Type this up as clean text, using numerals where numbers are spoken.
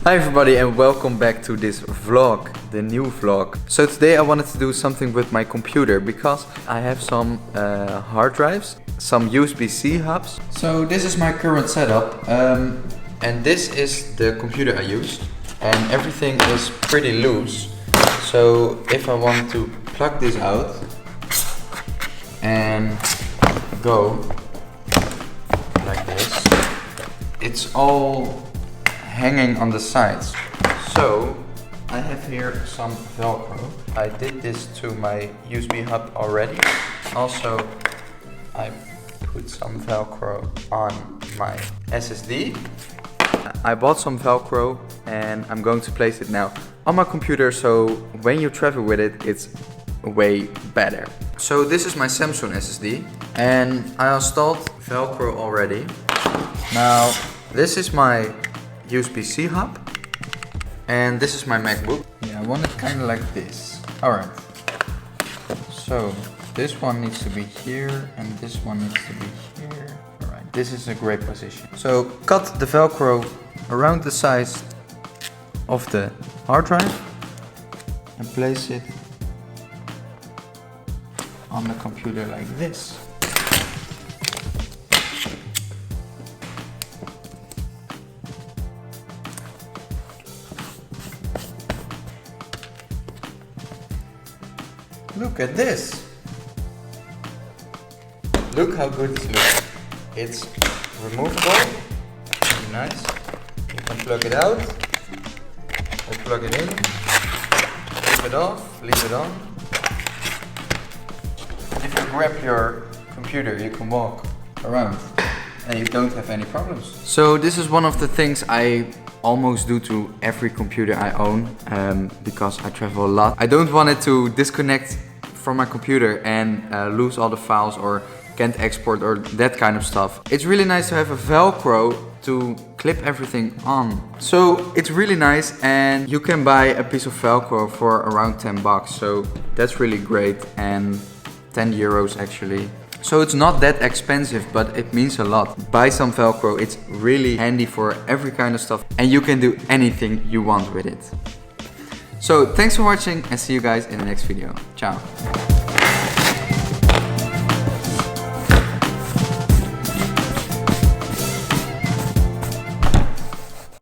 Hi everybody and welcome back to this vlog, the new vlog. So today I wanted to do something with my computer because I have some hard drives, some USB-C hubs. So this is my current setup and this is the computer I use and everything is pretty loose. So if I want to plug this out and go like this, it's all hanging on the sides. So I have here some Velcro. I did this to my USB hub already. Also, I put some Velcro on my SSD. I bought some Velcro and I'm going to place it now on my computer, so when you travel with it, it's way better. So this is my Samsung SSD and I installed Velcro already. Now this is my USB-C hub and this is my MacBook. Yeah, I want it kind of like this. Alright, so this one needs to be here and this one needs to be here. Alright, this is a great position. So cut the Velcro around the size of the hard drive and place it on the computer like this. Look at this! Look how good this looks. It's removable, very nice. You can plug it out, or plug it in, leave it off, leave it on. If you grab your computer, you can walk around and you don't have any problems. So this is one of the things I almost do to every computer I own because I travel a lot. I don't want it to disconnect from my computer and lose all the files or can't export or that kind of stuff. It's really nice to have a Velcro to clip everything on. So it's really nice and you can buy a piece of Velcro for around 10 bucks. So that's really great, and 10 euros actually. So it's not that expensive, but it means a lot. Buy some Velcro, it's really handy for every kind of stuff and you can do anything you want with it. So thanks for watching and see you guys in the next video. Ciao.